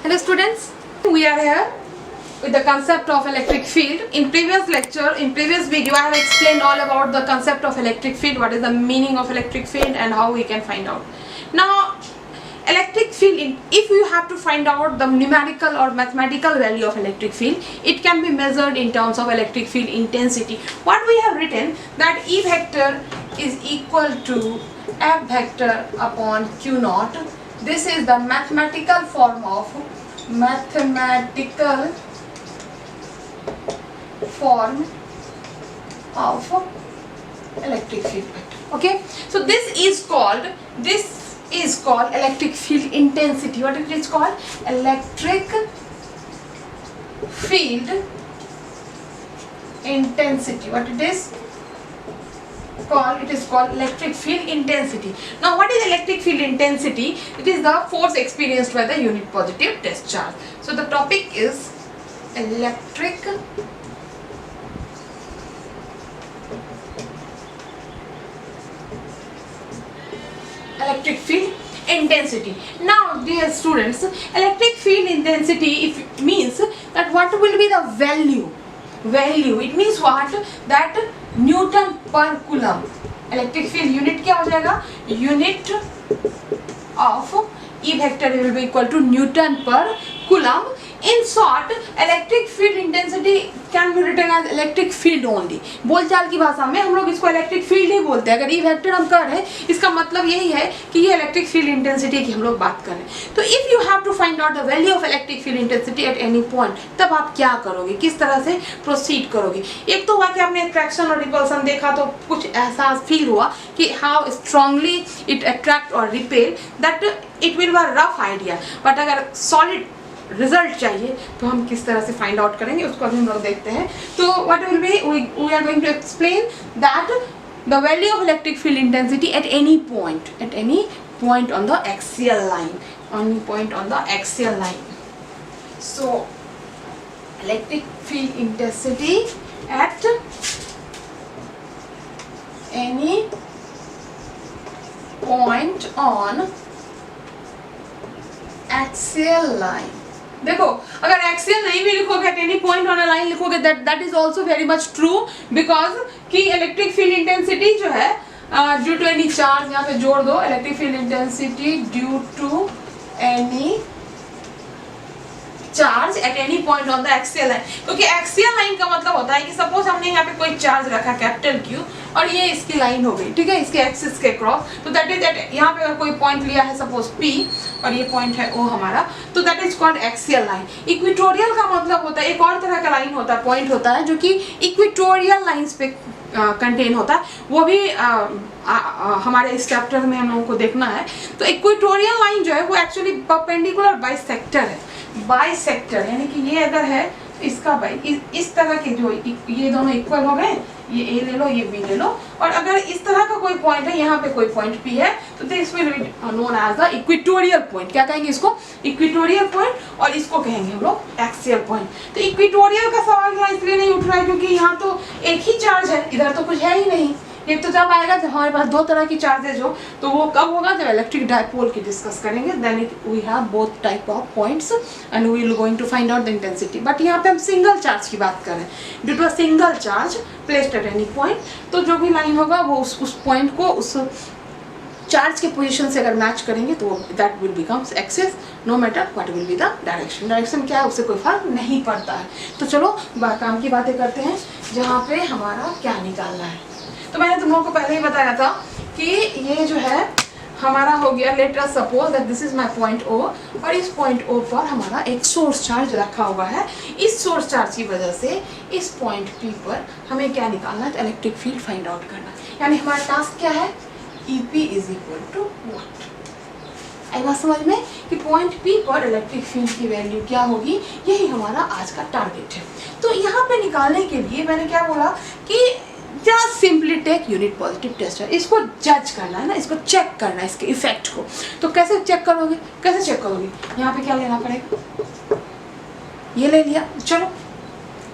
Hello students, we are here with the concept of electric field. In previous lecture, in previous video, I have explained all about the concept of electric field, what is the meaning of electric field and how we can find out. Now, electric field, if you have to find out the numerical or mathematical value of electric field, it can be measured in terms of electric field intensity. What we have written that E vector is equal to F vector upon Q naught. This is the mathematical form of electric field vector. Okay, so this is called electric field intensity. What it is called? Electric field intensity. What it is called? It is called electric field intensity. Now, what is electric field intensity? It is the force experienced by the unit positive test charge. So the topic is electric field intensity. Now, dear students, electric field intensity means that what will be the value. It means what? That Newton per coulomb. Electric field unit क्या हो जाएगा? Unit of E vector will be equal to Newton per coulomb. In short, electric field intensity can be written as electric field only. बोलचाल की भाषा में हम लोग इसको इलेक्ट्रिक फील्ड ही बोलते हैं. अगर E वेक्टर हम कर रहे हैं, इसका मतलब यही है कि ये इलेक्ट्रिक फील्ड इंटेंसिटी की हम लोग बात कर रहे हैं. तो if you have to find out the value of electric field intensity at any point, तब आप क्या करोगे, किस तरह से प्रोसीड करोगे? एक तो हुआ कि आपने अट्रैक्शन और रिपल्सन देखा तो कुछ एहसास फील हुआ कि हाउ स्ट्रांगली इट अट्रैक्ट और repel, that it will be rough idea. But अगर सॉलिड रिजल्ट चाहिए तो हम किस तरह से फाइंड आउट करेंगे उसको अभी हम लोग देखते हैं. तो what will be, we are going to explain that the value of electric field intensity at any point on the axial line. So electric field intensity at any point on axial line. देखो, अगर axial नहीं भी लिखोगे, at any point on a line लिखोगे, that is also very much true, because कि electric field intensity जो है due to any charge, यहाँ पे जोड़ दो, electric field intensity due to any charge at any point on the axial line. क्योंकि axial line का मतलब होता है कि सपोज हमने यहाँ पे कोई चार्ज रखा कैपिटल Q और ये इसकी लाइन हो गई, ठीक है, इसके एक्सिस के क्रॉस. तो दैट इज एट, यहाँ पे अगर कोई पॉइंट लिया है सपोज P और ये पॉइंट है O हमारा, तो that is called axial line. Equatorial का मतलब होता है, एक और तरह का लाइन होता है, पॉइंट होता है जो कि इक्वेटोरियल लाइंस पे कंटेन होता है. वो भी हमारे इस चैप्टर में हम लोगों को देखना है. तो इक्वेटोरियल लाइन जो है वो एक्चुअली परपेंडिकुलर बाइसेक्टर है. बाइसेक्टर यानी कि ये अगर है इसका इस तरह के जो ये दोनों इक्वल हो गए, ये A ले लो, ये B ले लो, और अगर इस तरह का कोई पॉइंट है, यहाँ पे कोई पॉइंट P है, तो this will be known as the equatorial point. क्या कहेंगे इसको? Equatorial point. और इसको कहेंगे हम लोग एक्सियल पॉइंट. तो इक्वेटोरियल का सवाल यहाँ इसलिए नहीं उठ रहा है क्योंकि यहाँ तो एक ही चार्ज है, इधर तो कुछ है ही नहीं. ये तो जब आएगा जब हमारे पास दो तरह की चार्जेज हो, तो वो कब होगा? जब इलेक्ट्रिक डायपोल की डिस्कस करेंगे, then we have both type of points and we will going to find out the intensity. But यहाँ पे हम सिंगल चार्ज की बात कर रहे हैं. Due to a single charge placed at any point, तो जो भी लाइन होगा वो उस पॉइंट को उस चार्ज के पोजीशन से अगर मैच करेंगे तो that will becomes axis, no matter what will be the direction क्या है उससे कोई फर्क नहीं पड़ता है. तो चलो काम की बातें करते हैं, जहाँ पे हमारा क्या निकालना है. तो मैंने तुम लोगों को पहले ही बताया था कि ये जो है हमारा हो गया, let us suppose that this is my point O, और इस पॉइंट O पर हमारा एक सोर्स चार्ज रखा हुआ है. इस सोर्स चार्ज की वजह से इस पॉइंट P पर हमें क्या निकालना है? इलेक्ट्रिक फील्ड फाइंड आउट करना. यानी हमारा टास्क क्या है? EP is equal to what? आई बात समझ में कि पॉइंट P पर इलेक्ट्रिक फील्ड की वैल्यू क्या होगी, यही हमारा आज का टारगेट है. तो यहाँ पे निकालने के लिए मैंने क्या बोला कि just simply take unit positive tester. इसको जज करना है ना, इसको चेक करना है, इसके इफेक्ट को. तो कैसे चेक करोगे? यहाँ पे क्या लेना पड़ेगा? ये ले लिया. चलो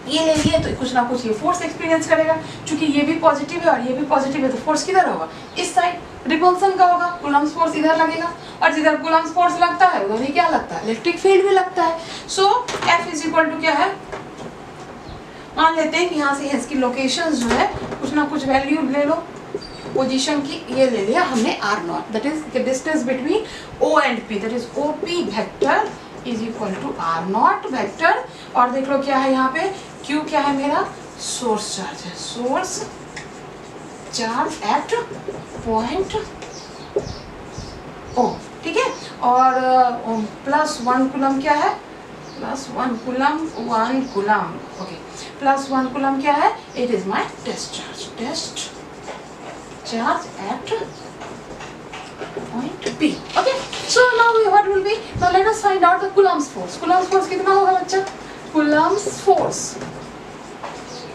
ये ले लिए तो कुछ ना कुछ ये फोर्स एक्सपीरियंस करेगा, क्योंकि ये भी पॉजिटिव है और ये भी पॉजिटिव है, तो फोर्स किधर होगा, इस साइड, रिपल्सन का होगा, कूलम्ब्स फोर्स इधर लगेगा, और जिधर कूलम्ब्स फोर्स लगता है उधर ही क्या लगता है, इलेक्ट्रिक फील्ड भी लगता है। सो F इज इक्वल टू क्या है, मान लेते हैं कि यहाँ से इसकी लोकेशन जो है कुछ ना कुछ वैल्यू ले लो पोजीशन की, ये ले लिया हमने R0, that is the distance between O and P, that is OP vector is equal to R0 vector, और देख लो क्या है यहाँ पे, Q क्या है मेरा, सोर्स चार्ज है, source charge at point O, ठीक है, और +1 कूलम क्या है, +1 कूलम, 1 कूलम, ओके, +1 कूलम क्या है, it is my test charge at point P. Okay, so now what will be, now let us find out the Coulomb's force. Coulomb's force कितना होगा बच्चा, Coulomb's force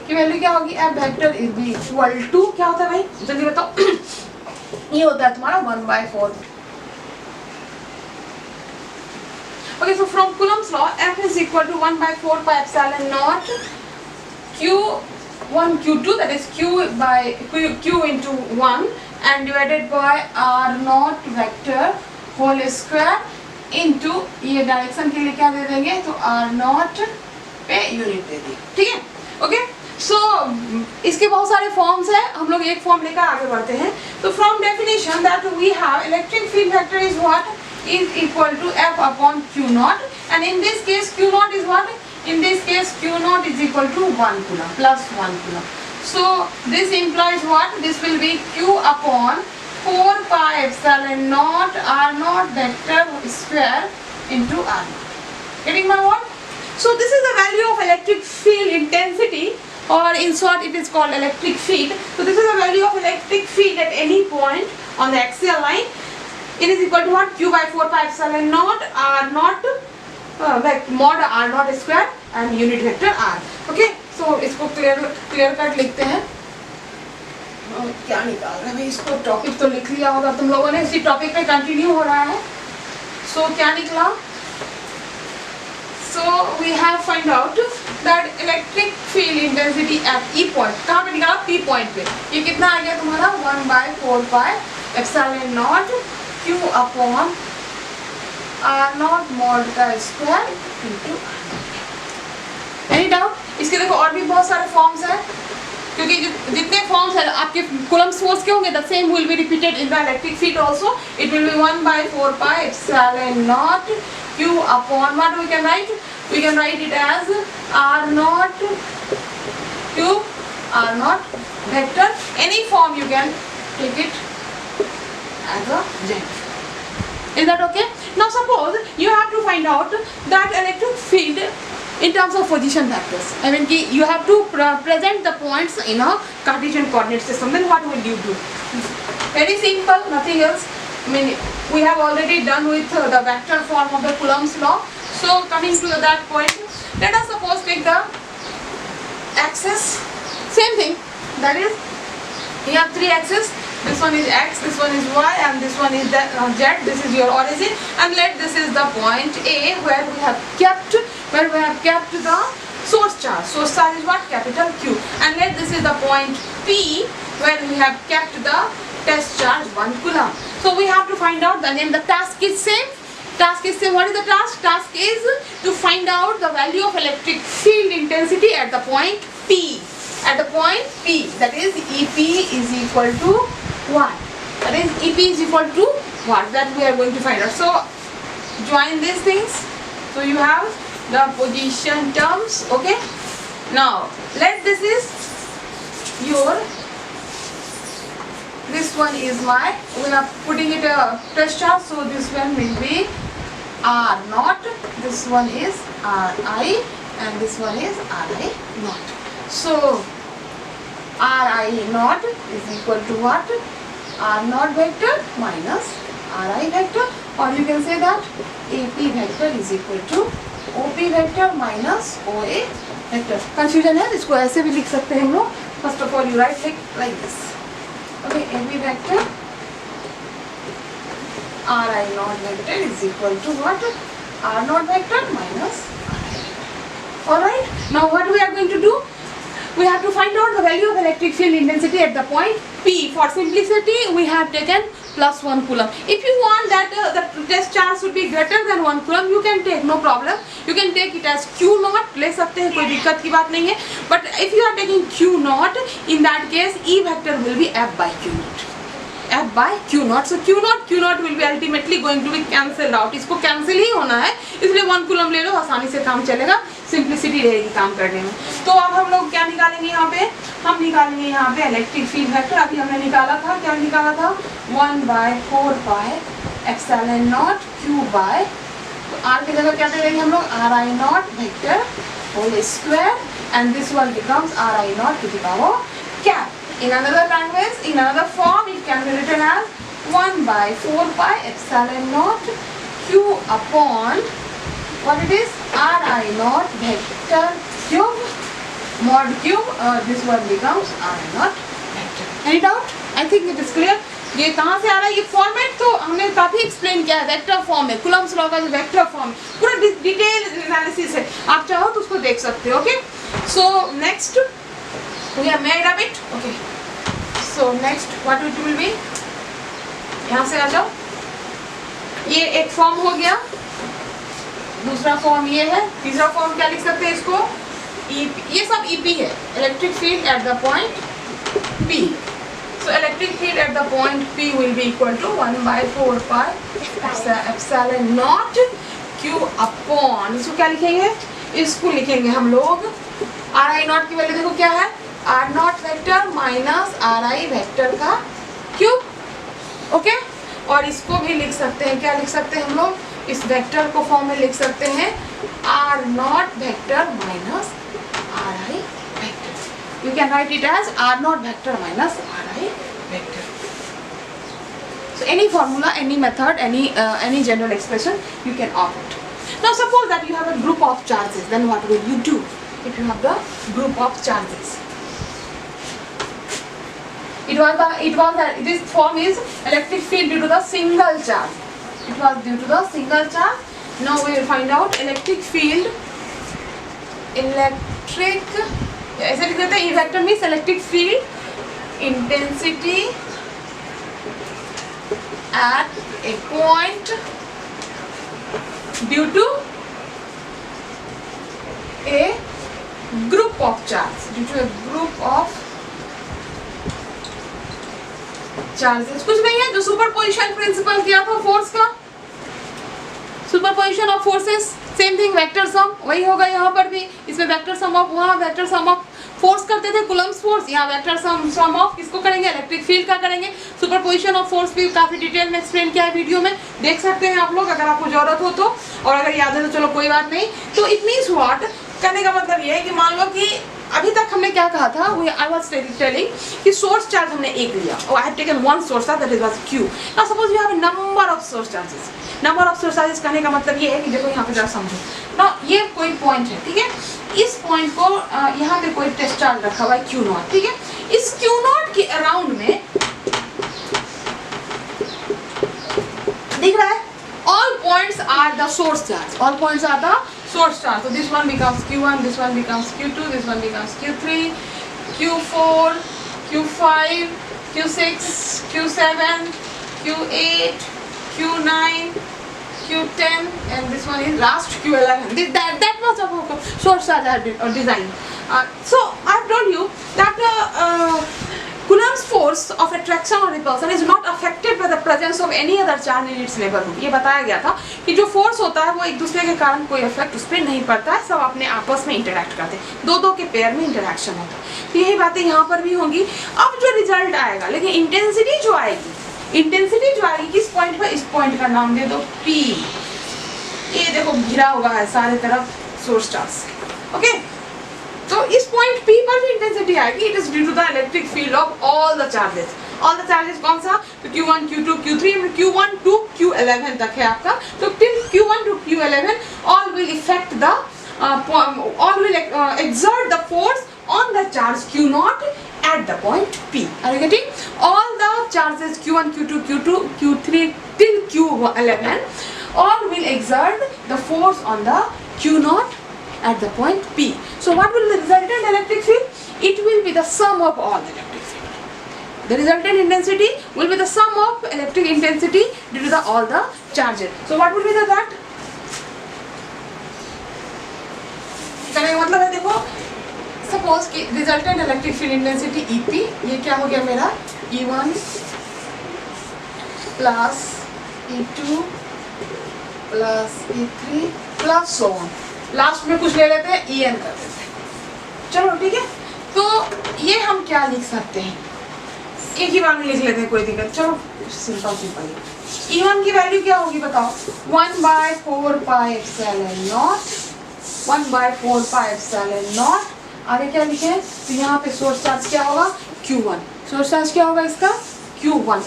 की value क्या होगी, F vector is be equal to क्या होता है भाई, जल्दी बताओ ये होता है तुम्हारा 1/4। Okay, so from Coulomb's law, F is equal to 1/4 pi epsilon naught Q1 Q2, that is Q into 1 and divided by R0 vector whole square into, ये डायरेक्शन के लिए क्या दे देंगे, तो R0 पे यूनिट दे दी, ठीक है। ओके, सो इसके बहुत सारे फॉर्म्स हैं, हम लोग एक फॉर्म लेकर आगे बढ़ते हैं। तो from definition that we have electric field vector is what, is equal to F upon Q0, and in this case Q0 is what, in this case Q0 is equal to 1 coulomb, +1 coulomb. So this implies what, this will be Q upon 4 pi epsilon naught R0 vector square into R0. Getting my what? So this is the value of electric field intensity, or in short it is called electric field. So this is the value of electric field at any point on the axial line. It is equal to what, Q/4 pi epsilon naught R0 mod R0 square and unit vector R. Okay, so इसको clear cut लिखते हैं, क्या निकाल रहे हैं भाई, इसको topic तो लिख लिया होगा तुम लोगों ने, इसी टॉपिक पे कंटिन्यू हो रहा है। सो क्या निकला, so we have find out that electric field intensity at E point, कहाँ पे निकाला, P point पे, ये कितना आ गया तुम्हारा 1/4 pi epsilon naught Q upon R0 mod का square into R0। Any doubt, इसके देखो और भी बहुत सारे फॉर्म्स हैं, क्योंकि जितने फॉर्म्स हैं आपके कूलम्ब्स फोर्स के होंगे, the same will be repeated in the electric field also. It will be 1/4 pi epsilon naught Q upon, what we can write, we can write it as R0 Q R0 vector, any form you can take it as a Z. Is that okay? Now suppose you have to find out that electric field in terms of position vectors. I mean you have to present the points in a Cartesian coordinate system. Then what will you do? Very simple, nothing else. I mean we have already done with the vector form of the Coulomb's law. So coming to that point, let us suppose take the axis, same thing, that is you have 3 axes. This one is X, this one is Y, and this one is the Z. This is your origin, and let this is the point A where we have kept the source charge. Source charge is what, capital Q, and let this is the point P where we have kept the test charge 1 coulomb. So we have to find out, again the task is same. What is the task? Task is to find out the value of electric field intensity at the point P. At the point P, that is EP is equal to what? That is EP is equal to what? That we are going to find out. So join these things. So you have the position terms. Okay. Now let this is your. This one is my. We are putting it a test charge. So this one will be R0. This one is RI, and this one is RI naught. So RI naught is equal to what? R0 vector minus RI vector, or you can say that AP vector is equal to OP vector minus OA vector. Confusion है, इसको ऐसे भी लिख सकते हैं हम लोग. First of all you write like this. Okay, AP vector RI naught vector is equal to what? R0 vector minus RI vector. Alright, now what we are going to do? We have to find out the value of electric field intensity at the point P. For simplicity, we have taken plus 1 coulomb. If you want that the test charge should be greater than 1 coulomb, you can take, no problem. You can take it as Q naught, ले सकते हैं, कोई दिक्कत की बात नहीं है. But if you are taking Q naught, in that case E vector will be F by Q naught. F by Q naught. So Q naught will be ultimately going to be cancelled out. इसको cancel ही होना है, इसलिए 1 coulomb ले लो, आसानी से काम चलेगा, simplicity रहेगी काम करने में. तो अब हम लोग क्या निकालेंगे यहाँ पे? हम निकालेंगे यहाँ पे इलेक्ट्रिक फील्ड वेक्टर. अभी हमने निकाला था, क्या निकाला था? 1 by 4 pi epsilon naught Q by, तो R की जगह क्या दे देंगे हम लोग? RI naught vector whole square, and this one becomes RI naught to the power cap. In another language, in another form, it can be written as 1 by 4 pi epsilon naught Q upon, what it is? RI naught vector cube mod cube. This one becomes RI naught vector. Any doubt? I think it is clear. ये कहाँ से आ रहा है? ये format तो हमने काफी explain किया है, वेक्टर फॉर्म है, कुलम्स लॉ का जो वेक्टर फॉर्म है, पूरा डिटेल एनालिसिस है. आप चाहो तो उसको देख सकते हो. Okay, so next we have made up it. Okay, so next what it will be? यहाँ से आ जाओ. ये एक फॉर्म हो गया, दूसरा फॉर्म ये है, तीसरा फॉर्म क्या लिख सकते हैं इसको? EP. ये सब EP है, electric field at the point P. So electric field at the point P will be equal to 1 by 4 pi epsilon naught Q upon, इसको क्या लिखेंगे? इसको लिखेंगे हम लोग RI naught की वैल्यू देखो क्या है? R naught vector minus RI vector का क्यूब. ओके, और इसको भी लिख सकते हैं, क्या लिख सकते हैं हम लोग? इस वेक्टर को फॉर्म में लिख सकते हैं R naught vector minus RI vector. You can write it as R naught vector minus RI vector. So any formula, any method, any general expression you can opt. Now suppose that you have a group of charges, then what will you do if you have the group of charges? This form is electric field due to the single charge. It was due to the single charge. Now we will find out electric field. ऐसे लिख देते हैं, E vector means electric field intensity at a point due to a group of charges. Due to a group of charges. कुछ नहीं है, जो superposition principle किया था फोर्स का, superposition of forces, same thing vector sum, वही होगा यहाँ पर भी. इसमें वेक्टर सम ऑफ, वहाँ वेक्टर सम ऑफ फोर्स करते थे, कुलम्स फोर्स, यहाँ वेक्टर सम ऑफ किसको करेंगे? इलेक्ट्रिक फील्ड का करेंगे. सुपरपोजिशन ऑफ फोर्स भी काफी डिटेल में एक्सप्लेन किया है वीडियो में, देख सकते हैं आप लोग अगर आपको जरूरत हो तो, और अगर याद है तो चलो कोई बात नहीं. तो इट मीन्स व्हाट, कहने का मतलब ये है कि मान लो कि अभी तक हमने क्या कहा था, आई वाज टेलिंग कि सोर्स चार्ज हमने एक लिया, और I have taken one source that is was Q. Now suppose we have a number of source charges. Number of source charges कहने का मतलब ये है कि देखो यहाँ पे जरा समझो ना, ये कोई पॉइंट है, ठीक है, इस पॉइंट को यहाँ पे कोई टेस्ट चार्ज रखा हुआ है Q नॉट, ठीक है. इस Q नॉट के अराउंड में दिख रहा है all points are the source charge, all points are the source charge. So this one becomes Q1, this one becomes Q2, this one becomes Q3, Q4, Q5, Q6, Q7, Q8, Q9, Q10, and this one is last Q11. That was a source charge I had designed. So I told you that Coulomb's force of attraction or repulsion is not affected by the presence of any other charge in its neighborhood. ये बताया गया था कि जो force होता है वो एक दूसरे के कारण कोई इफेक्ट उस पर नहीं पड़ता है, सब अपने आपस में इंटरेक्ट करते हैं, दो के पेयर में इंटरेक्शन होता है. तो यही बातें यहाँ पर भी होंगी. अब जो रिजल्ट आएगा, लेकिन इंटेंसिटी जो आएगी किस पॉइंट पर, इस पॉइंट का नाम दे दो P. ये देखो घिरा हुआ है सारे तरफ सोर्स चार्ज से. ओके, तो इस पॉइंट P पर भी इंटेंसिटी आएगी. It is due to the electric field of all the charges. All the charges कौन सा? तो Q1, Q2, Q3, Q1 to Q11 तक है आपका. तो till Q1 to Q11 all will affect the all will exert the force on the charge Q naught at the point P. Are you getting? All the charges Q1, Q2, Q3 till Q11 all will exert the force on the Q naught at the point P. So what will the resultant electric field? It will be the sum of all the electric field. The resultant intensity will be the sum of electric intensity due to all the charges. So what will be that? कहने का मतलब है देखो, suppose कि resultant electric field intensity EP, ये क्या हो गया मेरा E1 plus E2 plus E3 plus so on, last में कुछ ले लेते हैं EN कर देते हैं, चलो ठीक है। तो ये हम क्या लिख सकते हैं, एक ही बार में लिख लेते हैं, कोई दिक्कत, चलो सिंपल E1 की वैल्यू क्या होगी बताओ, 1/4 pi epsilon not, 1/4 pi epsilon not. आगे क्या लिखे, तो यहाँ पे सोर्स चार्ज क्या होगा Q1, सोर्स चार्ज क्या होगा इसका Q1।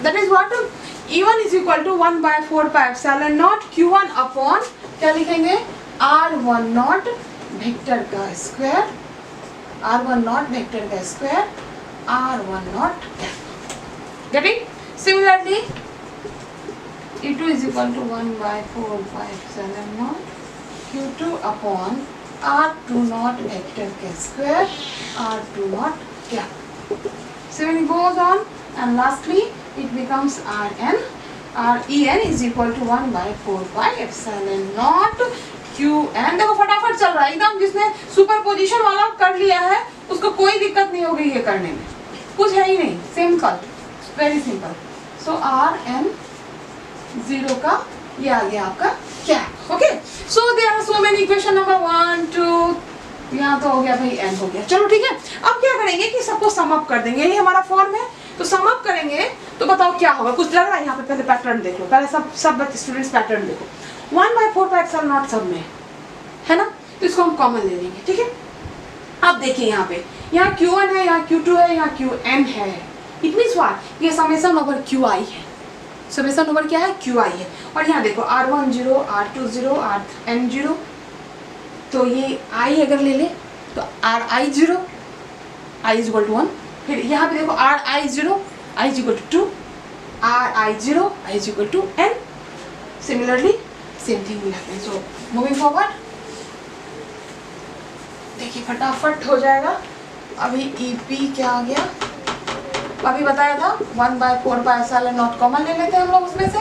That is what E1 is equal to 1/4 pi epsilon nought Q1 upon क्या लिखेंगे R1 नॉट वेक्टर का स्क्वायर, R1 नॉट वेक्टर का square, R1 nought getting. Similarly, E2 is equal to 1/4 pi epsilon naught Q2 upon R2 naught vector के square, R2 naught cap. So when it goes on, and lastly it becomes Rn. En is equal to 1/4 pi epsilon naught Qn। देखो फटाफट चल रहा है एकदम, जिसने superposition वाला कर लिया है उसको कोई दिक्कत नहीं होगी ये करने में, कुछ है ही नहीं, simple, very simple. So Rn 0 का ये आ गया आपका cap. Okay, so there are so many equation number 1 2, यहाँ तो हो गया भाई, n हो गया, चलो ठीक है। अब क्या करेंगे कि सबको सम अप कर देंगे, ये हमारा फॉर्म है, तो सम अप करेंगे तो बताओ क्या होगा, कुछ लग रहा है यहाँ पे, पहले पैटर्न देख लो, पहले सब स्टूडेंट्स पैटर्न देखो। 1/4 पाई एप्सिलॉन नॉट सब में है ना, तो इसको हम कॉमन ले लेंगे, ठीक है। अब देखिए यहाँ पे, यहाँ Q1 है, यहाँ Q2 है, यहाँ Qn है, इट मीन्स व्हाट, ये समेशन ओवर Qi है, समेशन ओवर क्या है Qi है। और यहाँ देखो R1 0, R2 0, Rn 0, तो ये I अगर ले ले तो Ri 0, I is equal to 1, फिर यहाँ पे देखो Ri 0, I is equal to 2, Ri 0, I is equal to n। Similarly same thing will happen. So moving forward, देखिए फटाफट हो जाएगा। अभी EP क्या आ गया, अभी बताया था 1/4 पाई एप्सिलॉन नॉट कॉमन ले लेते हैं हम लोग उसमें से,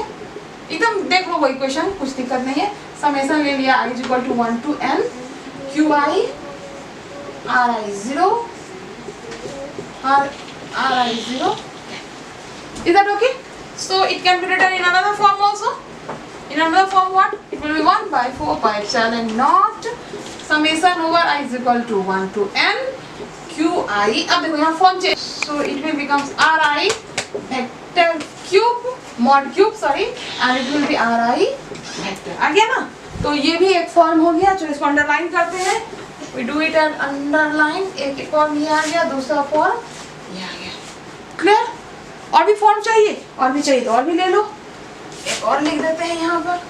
एकदम देख लो वो इक्वेशन, कुछ दिक्कत नहीं है। समेशन ले लिया, I is equal to 1 to n Qi Ri 0 Ri 0। Is that okay? So it can be written in another form also. In another form what? It will be 1/4 pi epsilon naught summation over I is equal to 1 to n Qi। अब देखो यहाँ form change, so it will becomes Ri vector cube mod cube sorry, and it will be Ri vector। आ गया ना, तो ये भी एक form हो गया। चलो इसको अंडरलाइन करते हैं, we do it and underline। एक फॉर्म ये आ गया, दूसरा फॉर्म ये आ गया, क्लियर। और भी फॉर्म चाहिए, और भी चाहिए तो और भी ले लो, एक और लिख देते हैं यहाँ पर।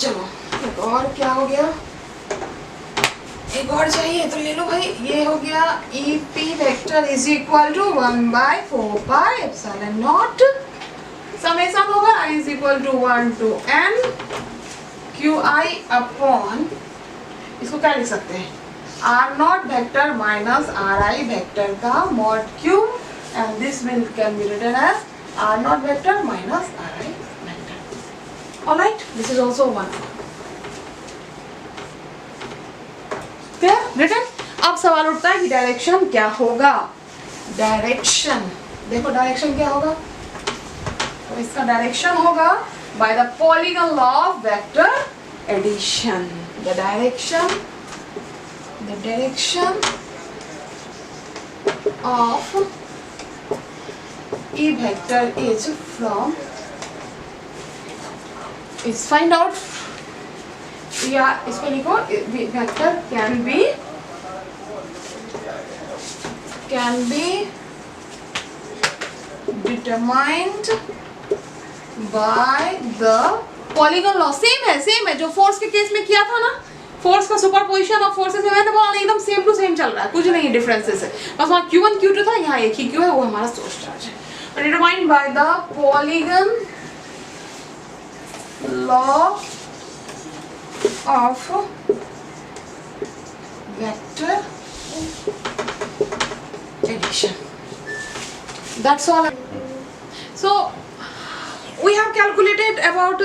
चलो एक और क्या हो गया, एक और चाहिए तो ले लो भाई। ये हो गया EP vector is equal to 1/4 pi epsilon naught summation over I is equal to 1 to n Qi upon, इसको क्या लिख सकते हैं, R0 vector minus Ri vector का mod cube, and this will can be written as R0 vector minus Ri vector. Alright, this is also one written. अब सवाल उठता है कि डायरेक्शन क्या होगा। डायरेक्शन देखो, डायरेक्शन क्या होगा, तो इसका डायरेक्शन होगा by the polygon law of vector addition. The direction of E vector is from, is find out, या इसको लिखो, vector can be determined by the polygon law. Same है जो फोर्स के केस में किया था ना, फोर्स का सुपरपोजिशन ऑफ फोर्सेस है, मैंने बोला एकदम सेम टू सेम चल रहा है, कुछ नहीं डिफरेंसेस है, बस वहाँ Q1 Q2 था, यहाँ एक ही Q है, वो हमारा सोर्स चार्ज है। determined by the Polygon law of vector addition. That's all. So we have calculated about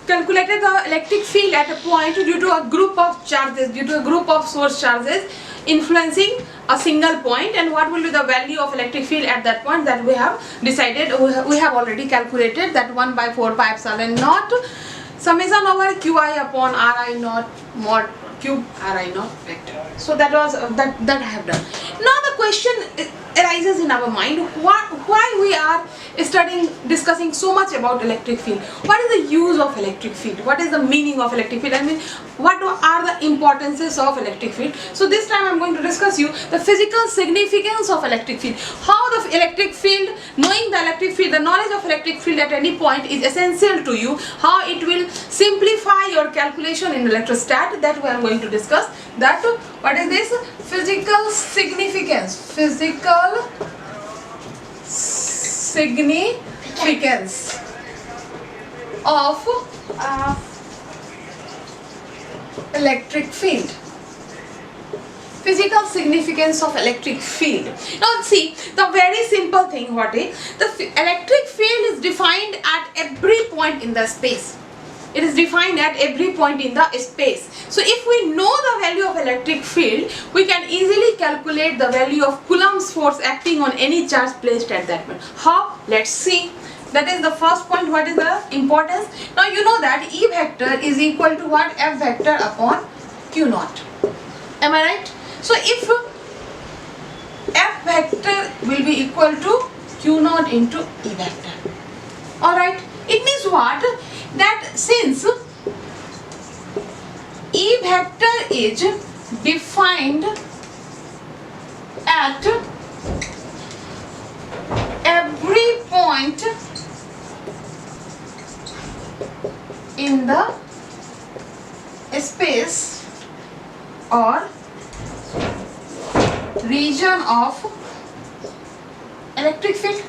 calculated the electric field at a point due to a group of charges, due to a group of source charges influencing a single point, and what will be the value of electric field at that point, that we have decided. We have already calculated that 1 by 4 pi epsilon naught summation over qi upon ri naught mod cube ri naught vector. So that was that I have done. Now the question arises in our mind, why we are discussing so much about electric field. What is the use of electric field? What is the meaning of electric field? I mean, what are the importances of electric field? So this time I am going to discuss you the physical significance of electric field. How the electric field, knowing the electric field, the knowledge of electric field at any point is essential to you. How it will simplify your calculation in electrostat, that we are going to discuss. That what is this? Physical significance. Physical significance of electric field. Physical significance of electric field. Now see, the very simple thing, what is the electric field is defined at every point in the space. It is defined at every point in the space. So if we know the value of electric field, we can easily calculate the value of Coulomb's force acting on any charge placed at that point. How? Let's see. That is the first point. What is the importance? Now you know that E vector is equal to what? F vector upon Q naught. Am I right? So if F vector will be equal to Q naught into E vector. Alright. It means what? That since E vector is defined at every point in the space or region of electric field.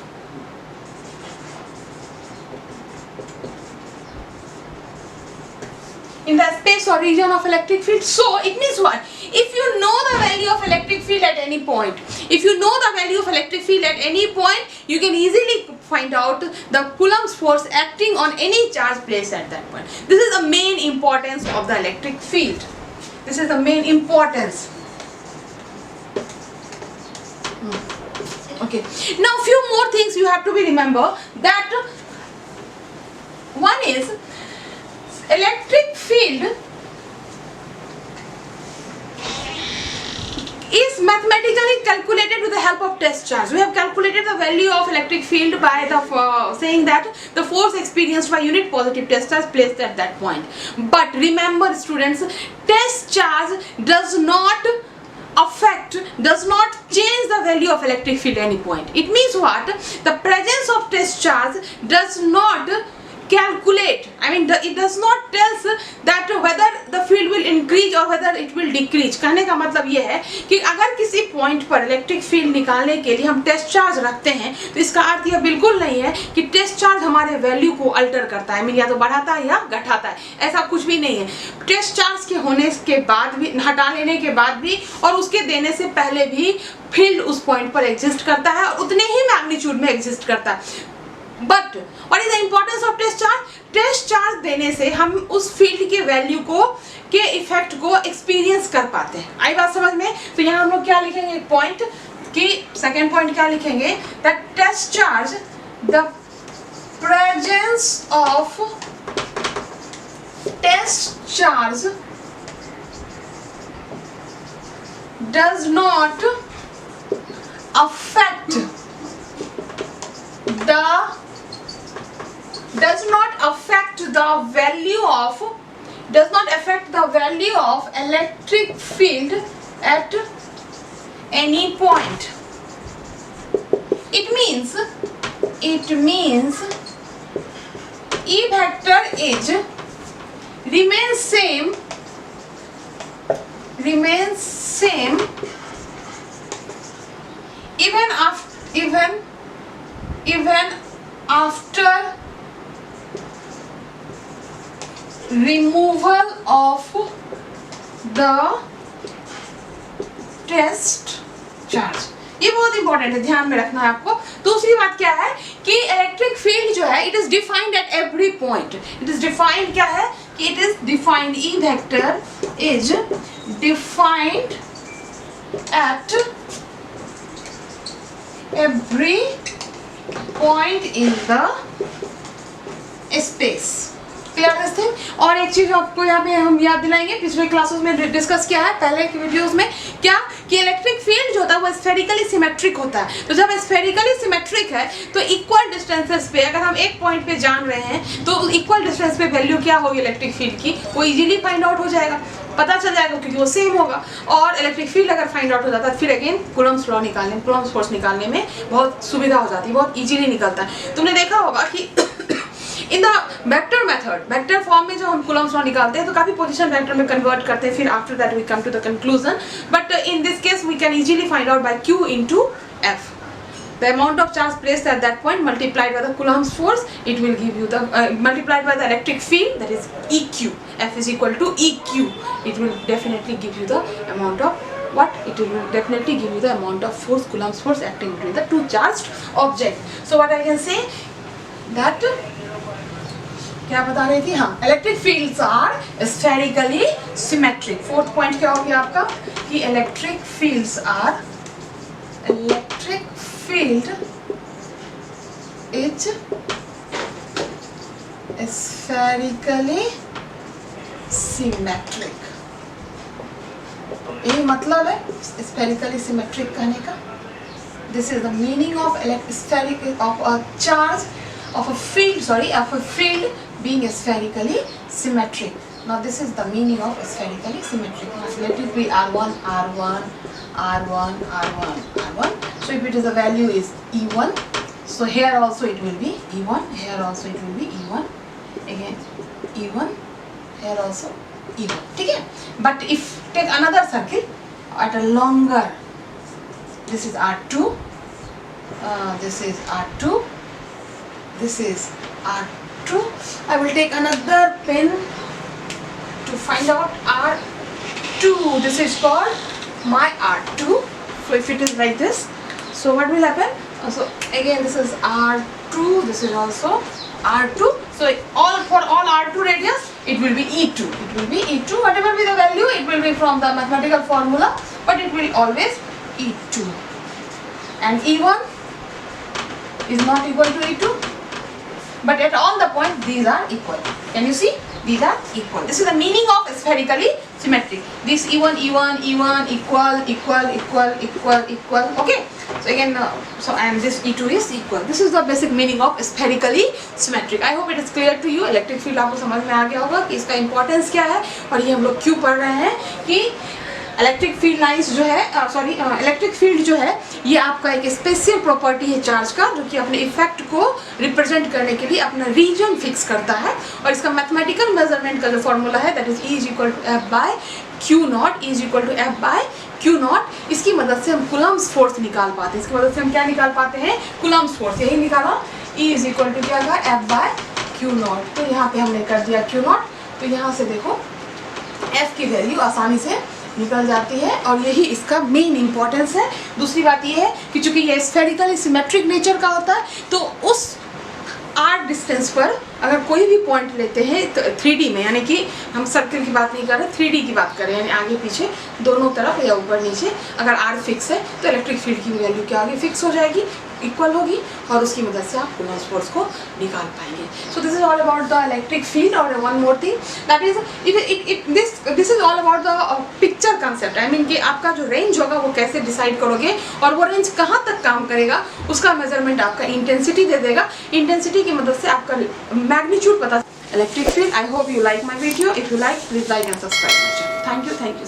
In the space or region of electric field. So it means what? If you know the value of electric field at any point, if you know the value of electric field at any point, you can easily find out the Coulomb's force acting on any charge placed at that point. This is the main importance of the electric field. This is the main importance. Okay. Now few more things you have to be remember. That one is electric field is mathematically calculated with the help of test charge. We have calculated the value of electric field by the saying that the force experienced by unit positive test charge placed at that point. But remember students, test charge does not change the value of electric field at any point. It means what? The presence of test charge does not calculate, it does not tells that whether the field will increase or whether it will decrease. कहने का मतलब ये है कि अगर किसी point पर electric field निकालने के लिए हम टेस्ट चार्ज रखते हैं, तो इसका अर्थ यह बिल्कुल नहीं है कि टेस्ट चार्ज हमारे वैल्यू को अल्टर करता है, या तो बढ़ाता है या घटाता है, ऐसा कुछ भी नहीं है. टेस्ट चार्ज के होने के बाद भी, हटा लेने के बाद भी और उसके देने से पहले भी फील्ड उस पॉइंट पर एग्जिस्ट करता है और उतने ही मैग्नीट्यूड में एग्जिस्ट करता है. But what is the importance of test charge? Test charge देने से हम उस फील्ड के वैल्यू को, के इफेक्ट को एक्सपीरियंस कर पाते हैं. आई बात समझ में? तो यहाँ हम लोग क्या लिखेंगे? एक पॉइंट कि सेकेंड पॉइंट क्या लिखेंगे? That test charge, the presence of test charge does not affect the value of electric field at any point. It means E vector is remains same even even after removal of the test charge। ये बहुत important है, ध्यान में रखना है आपको। दूसरी बात क्या है कि इलेक्ट्रिक फील्ड जो है it is defined at every point. It is defined क्या है कि it is defined, E vector is defined at every point in the space. Clear this thing. और एक चीज आपको यहाँ पे हम याद दिलाएंगे, पिछले क्लासेस में डिस्कस किया है पहले के वीडियोस में, क्या कि इलेक्ट्रिक फील्ड जो होता है वो स्फेरिकली सिमेट्रिक होता है। तो जब स्फेरिकली सिमेट्रिक है तो इक्वल डिस्टेंसेस पे अगर हम एक पॉइंट पे जान रहे हैं तो इक्वल डिस्टेंस पे वैल्यू क्या होगी इलेक्ट्रिक फील्ड की, वो इजीली फाइंड आउट हो जाएगा, पता चल जाएगा क्योंकि वो सेम होगा। और इलेक्ट्रिक फील्ड अगर फाइंड आउट हो जाता है फिर अगेन कूलम्ब्स लॉ निकालने, कूलम्ब्स फोर्स निकालने में बहुत सुविधा हो जाती है, बहुत इजीली निकलता है। तुमने देखा होगा कि in the vector method, vector form में जो हम कूलम्ब्स लॉ निकालते हैं तो काफी पोजीशन वेक्टर में कन्वर्ट करते हैं, फिर after that we come to the conclusion. But in this case we can easily find out by Q into F. The amount of charge placed at that point multiplied by the Coulomb's force, it will give you the multiplied by the electric field, that is EQ. F is equal to EQ. It will definitely give you the amount of what? It will definitely give you the amount of force, Coulomb's force acting between the two charged objects. So what I can say that क्या बता रही थी, हाँ, electric fields are spherically symmetric. Fourth point क्या हो गया आपका कि electric fields are, electric field is spherically symmetric. ये मतलब है स्फेरिकली सिमेट्रिक कहने का। This is the meaning of spherical of a charge of a field, sorry, of a field being spherically symmetric. Now this is the meaning of spherically symmetric. Now let it be R1, R1, R1, R1, R1. So if it is the value is E1, so here also it will be E1, here also it will be E1, again E1, here also E1. ठीक है? But if take another circle at a longer, this is R2, this is R2. This is R2. I will take another pen to find out R2. This is called my R2. So if it is like this, so what will happen? So again this is R2. This is also R2. So for all R2 radius, it will be E2. It will be E2. Whatever be the value, it will be from the mathematical formula, but it will always E2. And E1 is not equal to E2. But at all the points these are equal. Can you see? These are equal. This is the meaning of spherically symmetric. This E1, E1, E1 equal, equal, equal, equal, equal. Okay. So again, and this E2 is equal. This is the basic meaning of spherically symmetric. I hope it is clear to you. Electric field आपको समझ में आ गया होगा कि इसका importance क्या है और ये हम लोग क्यों पढ़ रहे हैं कि इलेक्ट्रिक फील्ड लाइंस जो है, इलेक्ट्रिक फील्ड जो है ये आपका एक स्पेशल प्रॉपर्टी है चार्ज का, जो कि अपने इफेक्ट को रिप्रेजेंट करने के लिए अपना रीजन फिक्स करता है। और इसका मैथमेटिकल मेजरमेंट का जो फॉर्मूला है that is E is equal to F by Q naught, E is equal to F by Q naught. इसकी मदद से हम कूलम्ब्स फोर्स निकाल पाते हैं। इसकी मदद से हम क्या निकाल पाते हैं? Coulomb's force. यही निकाला, E इज इक्वल टू क्या था? F by Q naught. तो यहाँ पे हमने कर दिया Q नॉट, तो यहाँ से देखो F की वैल्यू आसानी से निकल जाती है और यही इसका मेन इंपॉर्टेंस है। दूसरी बात ये है कि चूंकि ये स्फेरिकली सिमेट्रिक नेचर का होता है तो उस r डिस्टेंस पर अगर कोई भी पॉइंट लेते हैं तो 3D में, यानी कि हम सर्कल की बात नहीं कर रहे, 3D की बात करें, यानी आगे पीछे दोनों तरफ या ऊपर नीचे, अगर r फिक्स है तो इलेक्ट्रिक फील्ड की वैल्यू क्या होगी? फिक्स हो जाएगी, इक्वल होगी और उसकी मदद से आप कूलम्ब्स फोर्स को निकाल पाएंगे। So this is all about the electric field. और one more thing that is this is all about the picture concept. I mean कि आपका जो रेंज होगा वो कैसे डिसाइड करोगे और वो रेंज कहाँ तक काम करेगा उसका मेजरमेंट आपका इंटेंसिटी दे देगा। इंटेंसिटी की मदद से आपका मैग्नीट्यूड पता। Electric field, I hope you like my video. If you like, please like and subscribe my channel. Thank you.